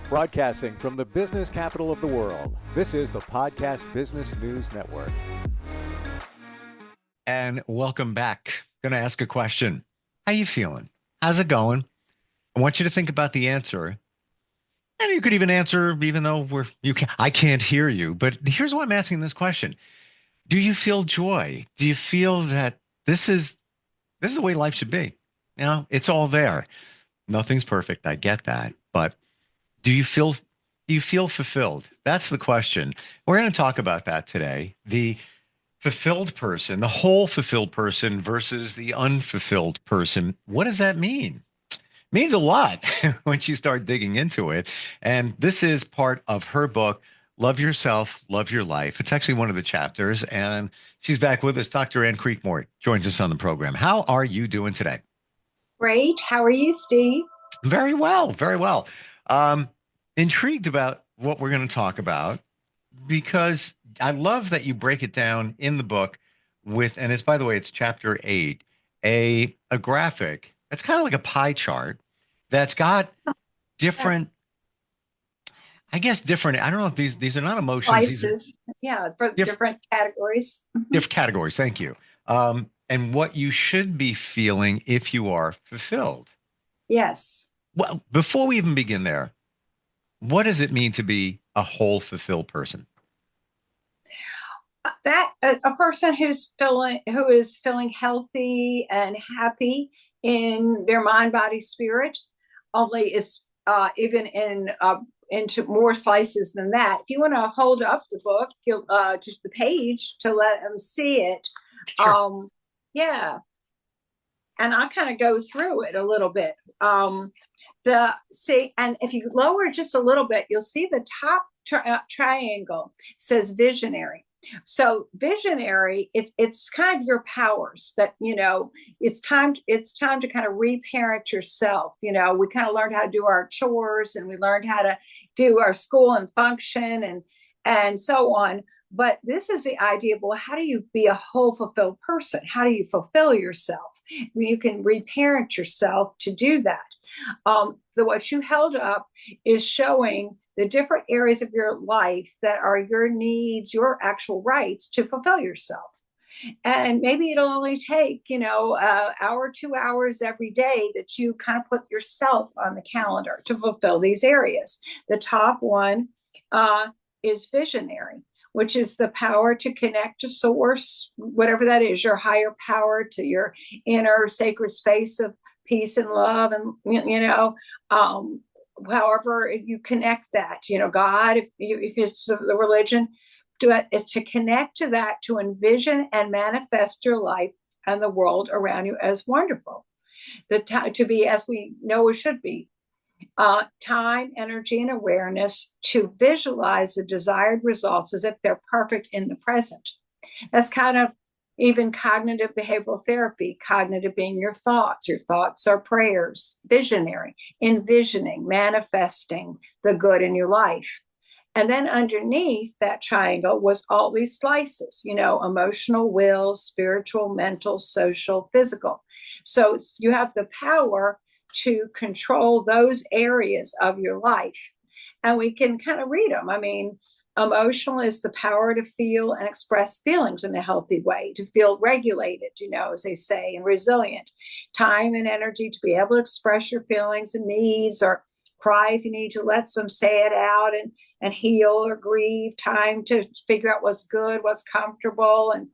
Broadcasting from the business capital of the world, this is the Podcast Business News Network. And welcome back. Going to ask a question. How you feeling? How's it going? I want you to think about the answer. And you could even answer, even though I can't hear you. But here's why I'm asking this question. Do you feel joy? Do you feel that this is the way life should be? You know, it's all there. Nothing's perfect. I get that. But do you feel fulfilled? That's the question. We're going to talk about that today. The fulfilled person, the whole fulfilled person versus the unfulfilled person. What does that mean? It means a lot once you start digging into it. And this is part of her book, Love Yourself, Love Your Life. It's actually one of the chapters. And she's back with us. Dr. Ann Creekmore joins us on the program. How are you doing today? Great. How are you, Steve? Very well. Very well. Intrigued about what we're going to talk about because I love that you break it down in the book with, and it's, by the way, it's chapter 8, a graphic. It's kind of like a pie chart that's got different, I don't know if these are not emotions. Slices. Yeah, for different categories. Different categories. Thank you. And what you should be feeling if you are fulfilled. Yes. Well, before we even begin there, what does it mean to be a whole fulfilled person? That a person who is feeling healthy and happy in their mind, body, spirit. Only it's even into more slices than that. If you want to hold up the book, just the page to let them see it. Sure. Yeah. And I kind of go through it a little bit. And if you lower just a little bit, you'll see the top triangle says visionary. So visionary, it's kind of your powers that, it's time to kind of reparent yourself. We kind of learned how to do our chores and we learned how to do our school and function and so on. But this is the idea of, well, how do you be a whole fulfilled person? How do you fulfill yourself? You can reparent yourself to do that. What you held up is showing the different areas of your life that are your needs, your actual rights to fulfill yourself. And maybe it'll only take, an hour, 2 hours every day that you kind of put yourself on the calendar to fulfill these areas. The top one is visionary, which is the power to connect to source, whatever that is, your higher power, to your inner sacred space of peace and love. And, however you connect that, God, if it's the religion, is to connect to that, to envision and manifest your life and the world around you as wonderful. To be as we know it should be. Time, energy, and awareness to visualize the desired results as if they're perfect in the present. That's kind of even cognitive behavioral therapy, cognitive being your thoughts are prayers, visionary, envisioning, manifesting the good in your life. And then underneath that triangle was all these slices, emotional, will, spiritual, mental, social, physical. So you have the power to control those areas of your life. And we can kind of read them. I mean, emotional is the power to feel and express feelings in a healthy way, to feel regulated, as they say, and resilient. Time and energy to be able to express your feelings and needs, or cry if you need to, let them say it out and heal or grieve. Time to figure out what's good, what's comfortable, and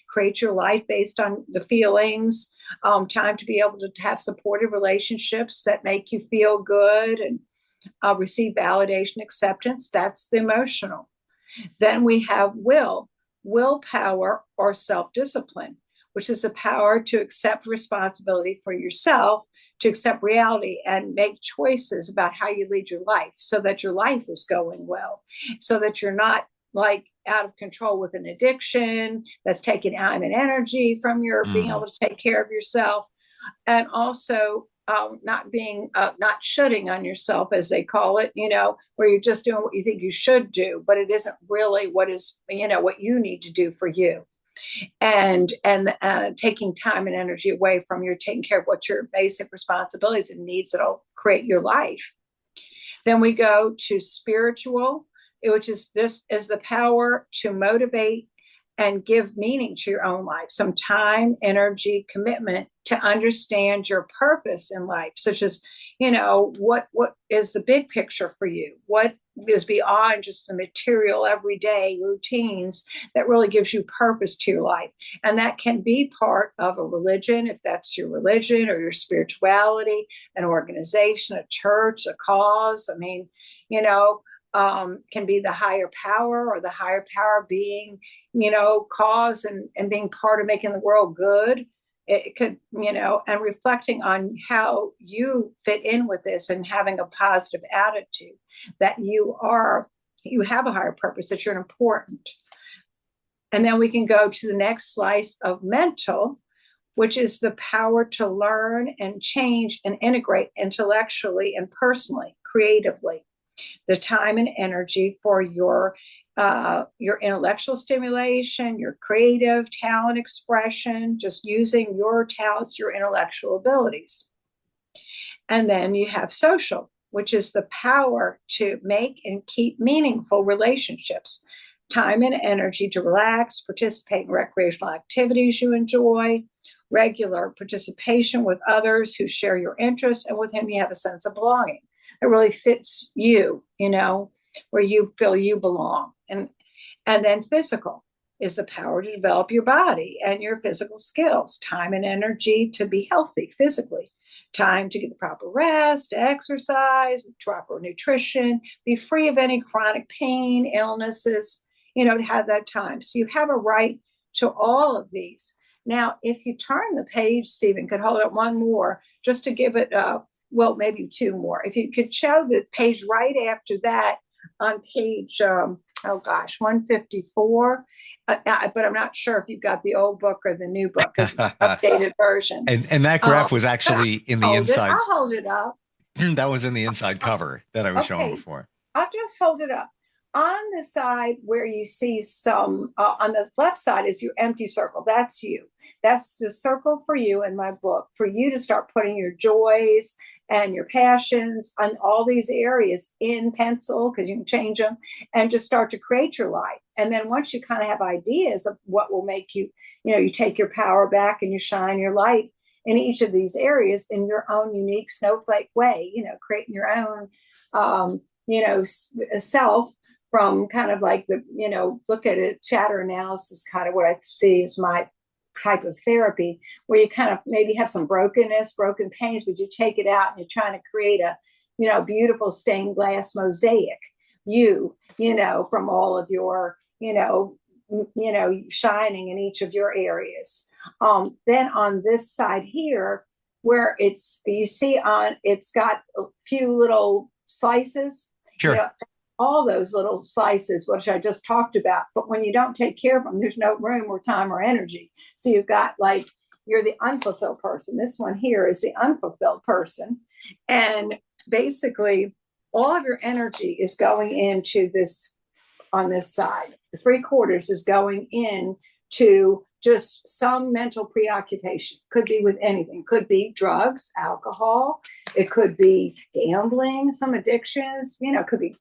create your life based on the feelings. Time to be able to have supportive relationships that make you feel good and receive validation, acceptance. That's the emotional. Then we have willpower, or self-discipline, which is the power to accept responsibility for yourself, to accept reality and make choices about how you lead your life so that your life is going well, so that you're not like out of control with an addiction that's taking time and energy from your being able to take care of yourself. And also not shooting on yourself, as they call it, where you're just doing what you think you should do, but it isn't really what you need to do for you. And taking time and energy away from your taking care of what your basic responsibilities and needs that'll create your life. Then we go to spiritual, which is this is the power to motivate and give meaning to your own life, some time, energy, commitment to understand your purpose in life, such as, what is the big picture for you? What is beyond just the material everyday routines that really gives you purpose to your life? And that can be part of a religion, if that's your religion or your spirituality, an organization, a church, a cause. I mean, can be the higher power, or the higher power being, cause and being part of making the world good. It could, and reflecting on how you fit in with this and having a positive attitude that you have a higher purpose, that you're important. And then we can go to the next slice of mental, which is the power to learn and change and integrate intellectually and personally, creatively. The time and energy for your intellectual stimulation, your creative talent expression, just using your talents, your intellectual abilities. And then you have social, which is the power to make and keep meaningful relationships, time and energy to relax, participate in recreational activities you enjoy, regular participation with others who share your interests and with whom you have a sense of belonging. It really fits you, where you feel you belong. And then physical is the power to develop your body and your physical skills, time and energy to be healthy physically, time to get the proper rest, exercise, proper nutrition, be free of any chronic pain, illnesses, to have that time. So you have a right to all of these. Now, if you turn the page, Stephen, could hold up one more just to give it maybe two more. If you could show the page right after that on page, 154. But I'm not sure if you've got the old book or the new book, because it's an updated version. And that graph was actually in the inside. I'll hold it up. That was in the inside cover that I was showing before. I'll just hold it up. On the side where you see some, on the left side is your empty circle. That's you. That's the circle for you in my book, for you to start putting your joys and your passions on all these areas in pencil, because you can change them, and just start to create your life. And then once you kind of have ideas of what will make you, you take your power back and you shine your light in each of these areas in your own unique snowflake way, creating your own, self from kind of like the, look at it, chatter analysis, kind of what I see as my type of therapy, where you kind of maybe have some brokenness, broken pains, but you take it out and you're trying to create a, beautiful stained glass mosaic, from all of your, shining in each of your areas. Then on this side here, where it's got a few little slices, sure. All those little slices, which I just talked about. But when you don't take care of them, there's no room or time or energy. So you've got you're the unfulfilled person. This one here is the unfulfilled person. And basically all of your energy is going into this on this side. The 3/4 is going in to just some mental preoccupation. Could be with anything. Could be drugs, alcohol. It could be gambling, some addictions. It could be,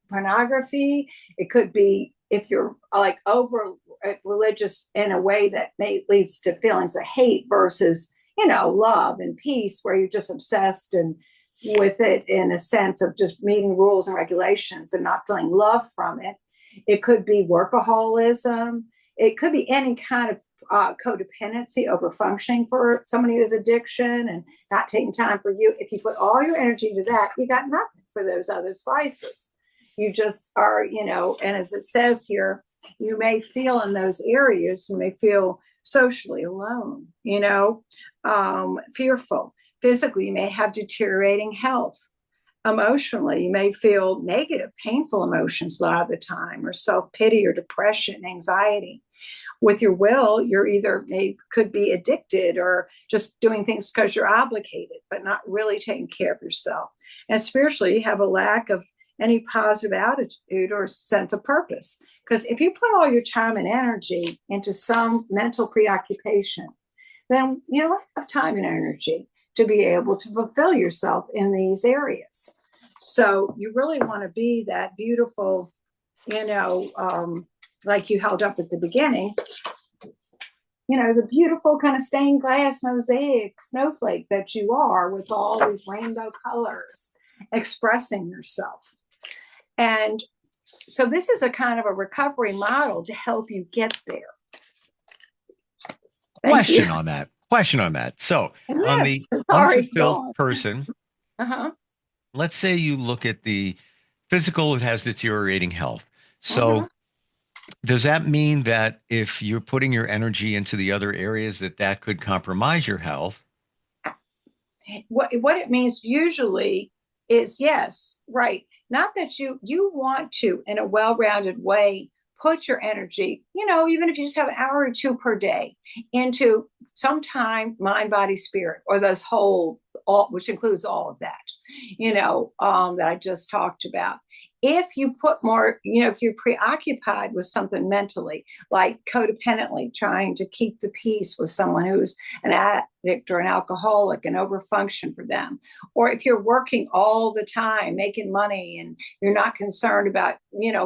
pornography. It could be if you're over religious in a way that leads to feelings of hate versus, love and peace, where you're just obsessed and with it in a sense of just meeting rules and regulations and not feeling love from it. It could be workaholism. It could be any kind of codependency, over functioning for somebody who has addiction and not taking time for you. If you put all your energy into that, you got nothing for those other slices. You just are, and as it says here, you may feel in those areas, you may feel socially alone, fearful. Physically, you may have deteriorating health. Emotionally, you may feel negative, painful emotions a lot of the time, or self-pity or depression, anxiety. With your will, you're either could be addicted or just doing things because you're obligated, but not really taking care of yourself. And spiritually, you have a lack of any positive attitude or sense of purpose. Because if you put all your time and energy into some mental preoccupation, then you don't have time and energy to be able to fulfill yourself in these areas. So you really want to be that beautiful, like you held up at the beginning, the beautiful kind of stained glass mosaic snowflake that you are, with all these rainbow colors expressing yourself. And so this is a kind of a recovery model to help you get there. Question on that. So on the unfulfilled person, let's say you look at the physical, it has deteriorating health. So does that mean that if you're putting your energy into the other areas, that could compromise your health? What it means usually is, yes, right. Not that you want to, in a well-rounded way, put your energy, even if you just have an hour or two per day, into some time, mind, body, spirit, or this whole, which includes all of that, that I just talked about. If you put more, if you're preoccupied with something mentally, like codependently trying to keep the peace with someone who's an addict or an alcoholic and overfunction for them, or if you're working all the time, making money, and you're not concerned about,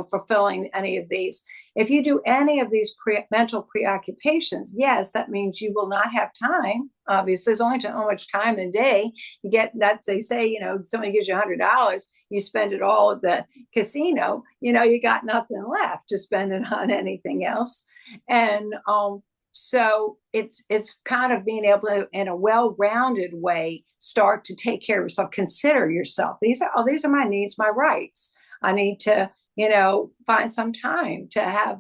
fulfilling any of these, if you do any of these mental preoccupations, yes, that means you will not have time. Obviously, there's only so much time in a day. You get that, they say, somebody gives you $100, you spend it all at the casino, you got nothing left to spend it on anything else. And so it's kind of being able to, in a well-rounded way, start to take care of yourself, consider yourself. These are my needs, my rights. I need to, find some time to have,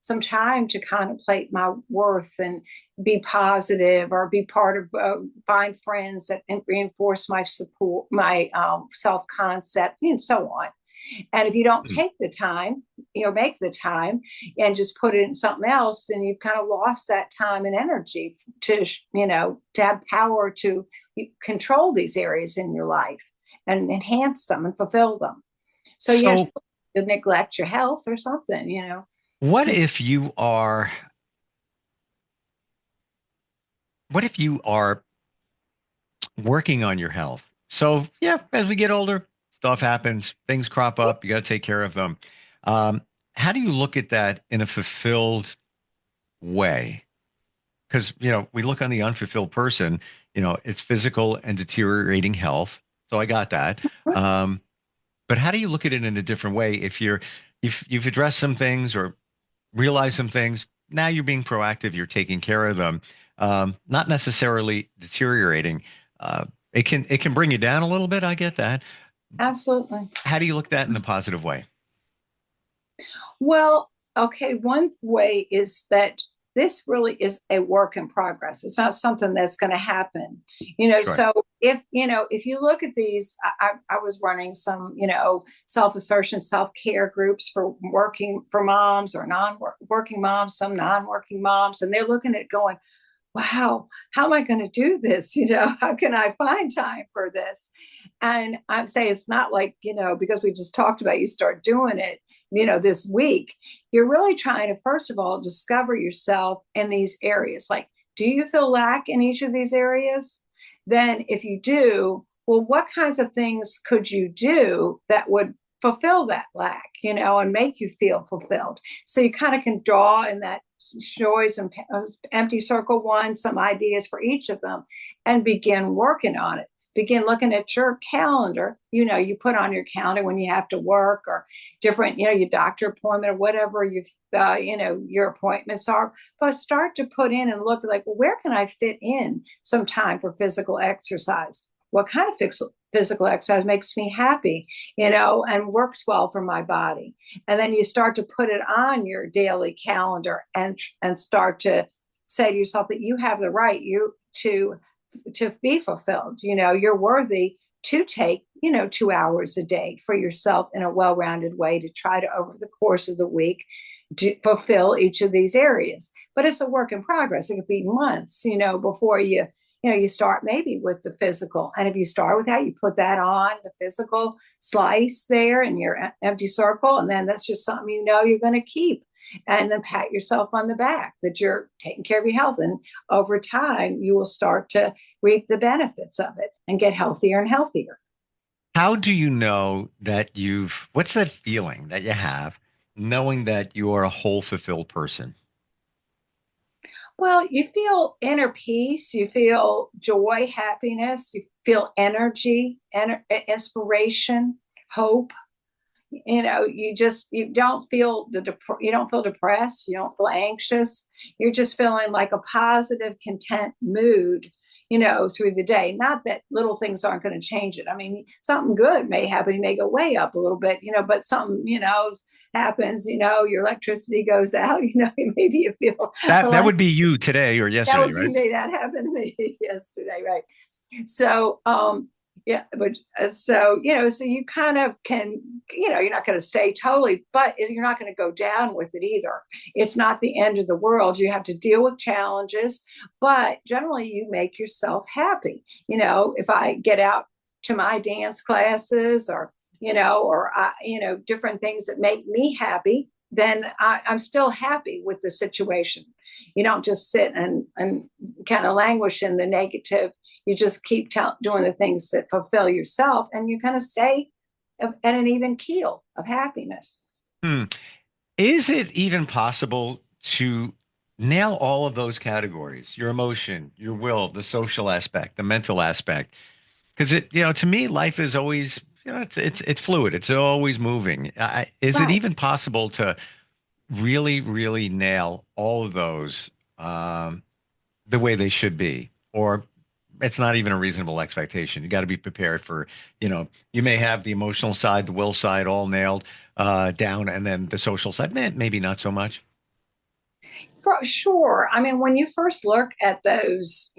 some time to contemplate my worth and be positive, or be part of, find friends that reinforce my support, my self-concept, and so on. And if you don't take the time, make the time and just put it in something else, then you've kind of lost that time and energy to have power to control these areas in your life and enhance them and fulfill them. So yes, you neglect your health or something, What if you are working on your health? So yeah, as we get older, stuff happens, things crop up, you got to take care of them. How do you look at that in a fulfilled way? Because, we look on the unfulfilled person, it's physical and deteriorating health. So I got that. But how do you look at it in a different way? If you've addressed some things or realized some things, now you're being proactive, you're taking care of them, not necessarily deteriorating. It can bring you down a little bit. I get that. Absolutely. How do you look at that in a positive way? Well, okay. One way is that this really is a work in progress. It's not something that's going to happen, Sure. So if you look at these, I was running some, self-assertion, self-care groups for moms or non-working moms, some non-working moms, and they're looking at going, wow, how am I going to do this? How can I find time for this? And I'm saying it's not like, because we just talked about, you start doing it, this week. You're really trying to, first of all, discover yourself in these areas. Like, do you feel lack in each of these areas? Then if you do, well, what kinds of things could you do that would fulfill that lack, and make you feel fulfilled? So you kind of can draw in that choice and empty circle one, some ideas for each of them, and begin working on it. Begin looking at your calendar. You put on your calendar when you have to work, or different, your doctor appointment, or whatever your appointments are. But start to put in and look like, well, where can I fit in some time for physical exercise? What kind of physical exercise makes me happy, and works well for my body? And then you start to put it on your daily calendar and start to say to yourself that you have the right to be fulfilled. You're worthy to take, 2 hours a day for yourself in a well-rounded way to try to, over the course of the week, to fulfill each of these areas. But it's a work in progress. It could be months, before you start maybe with the physical. And if you start with that, you put that on the physical slice there in your empty circle. And then that's just something you're going to keep. And then pat yourself on the back that you're taking care of your health. And over time, you will start to reap the benefits of it and get healthier and healthier. How do you know that what's that feeling that you have knowing that you are a whole fulfilled person? Well, you feel inner peace, you feel joy, happiness, you feel energy, inspiration, hope. You don't feel you don't feel depressed, you don't feel anxious. You're just feeling like a positive, content mood, through the day. Not that little things aren't going to change it. I mean, something good may happen. You may go way up a little bit, but something, happens, your electricity goes out, maybe you feel That like would be you today or that yesterday, would be right? me. That happened to me yesterday, right? So, yeah, but so you kind of can, you're not going to stay totally, but you're not going to go down with it either. It's not the end of the world. You have to deal with challenges, but generally you make yourself happy. If I get out to my dance classes or different things that make me happy, then I'm still happy with the situation. You don't just sit and kind of languish in the negative. You just keep doing the things that fulfill yourself, and you kind of stay at an even keel of happiness. Hmm. Is it even possible to nail all of those categories? Your emotion, your will, the social aspect, the mental aspect. Because to me, life is always, it's fluid. It's always moving. Is it Right. even possible to really, really nail all of those the way they should be? Or it's not even a reasonable expectation. You got to be prepared for, you may have the emotional side, the will side all nailed down, and then the social side, man, maybe not so much. For sure. I mean, when you first look at those,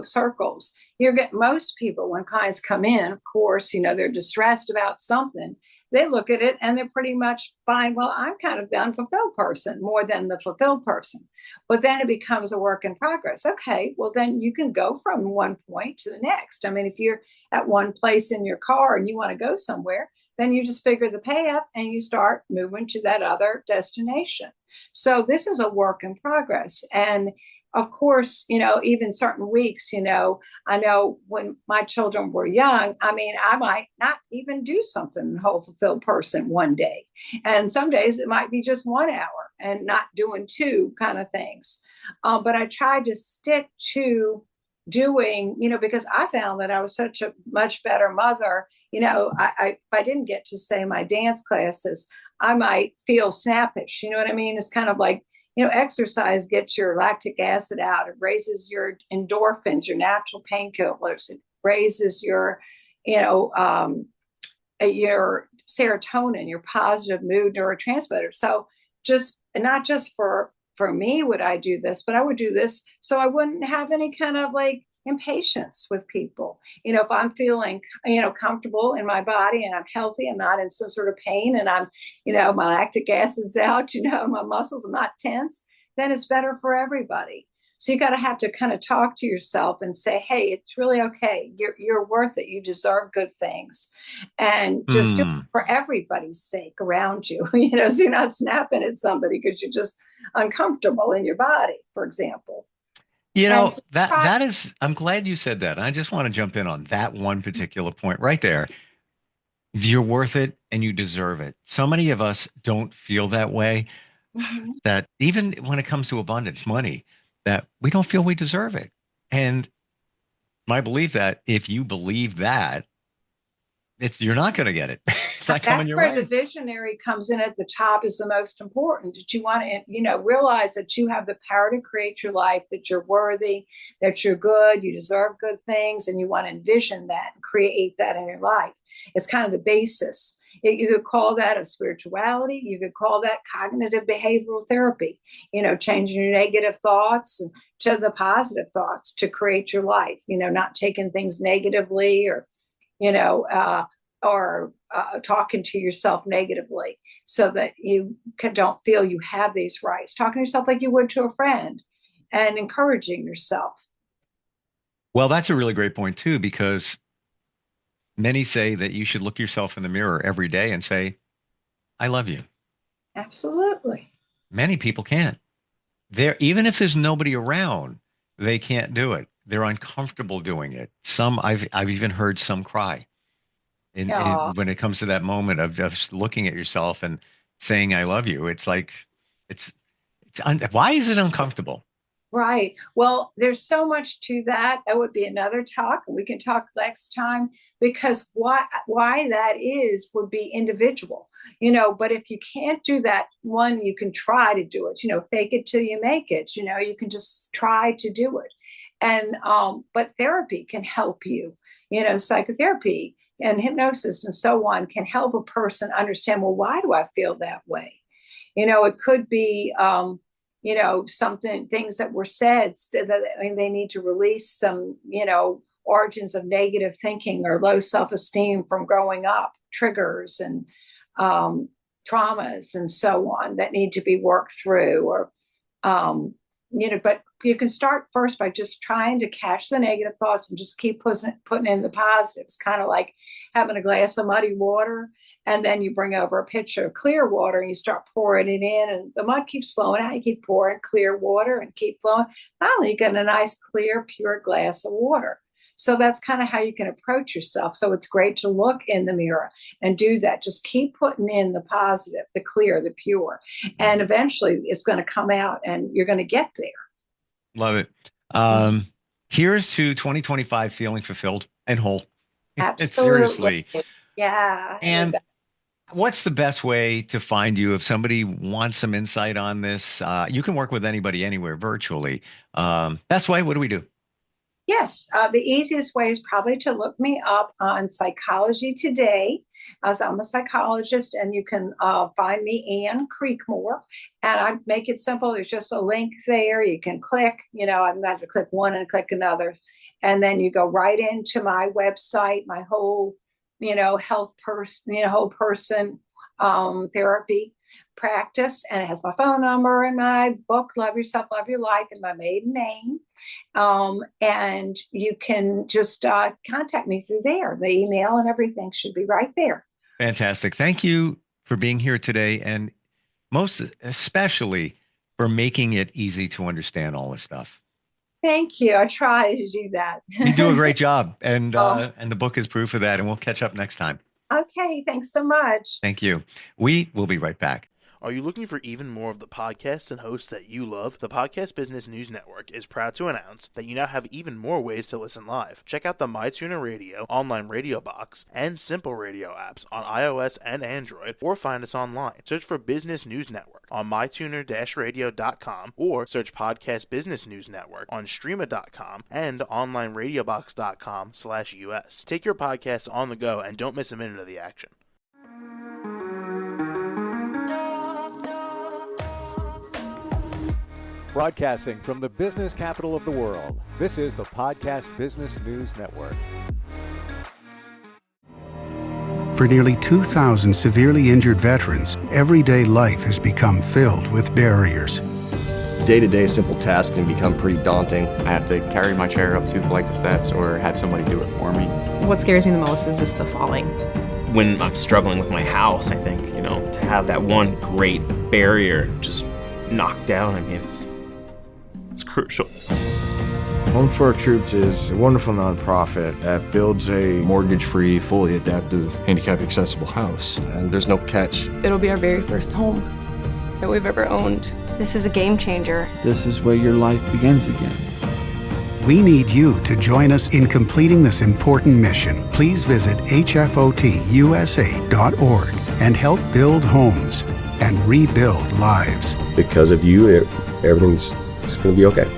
circles, you get most people when clients come in, of course, they're distressed about something. They look at it and they're pretty much fine. Well, I'm kind of the unfulfilled person more than the fulfilled person. But then it becomes a work in progress. Okay, well, then you can go from one point to the next. I mean, if you're at one place in your car and you want to go somewhere, then you just figure the path and you start moving to that other destination. So this is a work in progress. And of course, even certain weeks, I know when my children were young, I mean, I might not even do something whole fulfilled person one day. And some days it might be just 1 hour and not doing two kind of things. But I tried to stick to doing, because I found that I was such a much better mother. If I didn't get to say my dance classes, I might feel snappish. You know what I mean? It's kind of like, exercise gets your lactic acid out. It raises your endorphins, your natural painkillers. It raises your serotonin, your positive mood neurotransmitter. So just not just for me would I do this, but I would do this so I wouldn't have any kind of like impatience with people. If I'm feeling, comfortable in my body and I'm healthy, I'm not in some sort of pain and I'm, my lactic acid's out, my muscles are not tense, then it's better for everybody. So you got to have to kind of talk to yourself and say, hey, it's really okay. You're worth it. You deserve good things. And just do it Hmm. for everybody's sake around you, so you're not snapping at somebody because you're just uncomfortable in your body, for example. And so That try, that is, I'm glad you said that. I just want to jump in on that one particular point right there. You're worth it and you deserve it. So many of us don't feel that way, Mhm. that even when it comes to abundance, money, that we don't feel we deserve it. And my belief that if you believe that, you're not going to get it. It's not That's coming your where the way. visionary comes in at the top is the most important. That you want to, realize that you have the power to create your life, that you're worthy, that you're good, you deserve good things, and you want to envision that and create that in your life. It's kind of the basis. You could call that a spirituality. You could call that cognitive behavioral therapy, changing your negative thoughts to the positive thoughts to create your life, not taking things negatively you know, uh, or talking to yourself negatively so that you don't feel you have these rights. Talking to yourself like you would to a friend and encouraging yourself. Well, that's a really great point too, because many say that you should look yourself in the mirror every day and say, I love you. Absolutely. Many people can't. Even if there's nobody around, they can't do it. They're uncomfortable doing it. I've even heard some cry. Yeah. when it comes to that moment of just looking at yourself and saying, I love you. It's like, why is it uncomfortable? Right. Well, there's so much to that. That would be another talk, and we can talk next time, because why that is would be individual, but if you can't do that, one, you can try to do it, fake it till you make it, you can just try to do it. And but therapy can help you, psychotherapy and hypnosis and so on can help a person understand, well, why do I feel that way? It could be things that were said that they need to release some, origins of negative thinking or low self-esteem from growing up, triggers and traumas and so on that need to be worked through, or, but you can start first by just trying to catch the negative thoughts and just keep putting in the positives, kind of like having a glass of muddy water. And then you bring over a pitcher of clear water and you start pouring it in, and the mud keeps flowing out. You keep pouring clear water and keep flowing. Finally, you get a nice, clear, pure glass of water. So that's kind of how you can approach yourself. So it's great to look in the mirror and do that. Just keep putting in the positive, the clear, the pure. And eventually it's going to come out and you're going to get there. Love it. Here's to 2025 feeling fulfilled and whole. Absolutely. Seriously. Yeah. And what's the best way to find you if somebody wants some insight on this? You can work with anybody anywhere virtually. Best way, what do we do? Yes, the easiest way is probably to look me up on Psychology Today, as I'm a psychologist, and you can find me, Ann Creekmore, and I make it simple. There's just a link there. You can click, I'm going to click one and click another, and then you go right into my website, my whole, whole person therapy practice, and it has my phone number and my book, Love Yourself, Love Your Life, and my maiden name. And you can just contact me through there. The email and everything should be right there. Fantastic. Thank you for being here today, and most especially for making it easy to understand all this stuff. Thank you. I try to do that. You do a great job, and the book is proof of that, and we'll catch up next time. Okay, thanks so much. Thank you. We will be right back. Are you looking for even more of the podcasts and hosts that you love? The Podcast Business News Network is proud to announce that you now have even more ways to listen live. Check out the MyTuner Radio, online radio box, and Simple Radio apps on iOS and Android, or find us online. Search for Business News Network on mytuner-radio.com, or search Podcast Business News Network on streama.com and onlineradiobox.com/US. Take your podcasts on the go and don't miss a minute of the action. Broadcasting from the business capital of the world, this is the Podcast Business News Network. For nearly 2,000 severely injured veterans, everyday life has become filled with barriers. Day-to-day simple tasks can become pretty daunting. I have to carry my chair up 2 flights of steps or have somebody do it for me. What scares me the most is just the falling. When I'm struggling with my house, I think, to have that one great barrier just knocked down, it's crucial. Home for Our Troops is a wonderful nonprofit that builds a mortgage-free, fully adaptive, handicap-accessible house. And there's no catch. It'll be our very first home that we've ever owned. This is a game changer. This is where your life begins again. We need you to join us in completing this important mission. Please visit hfotusa.org and help build homes and rebuild lives. Because of you, everything's going to be okay.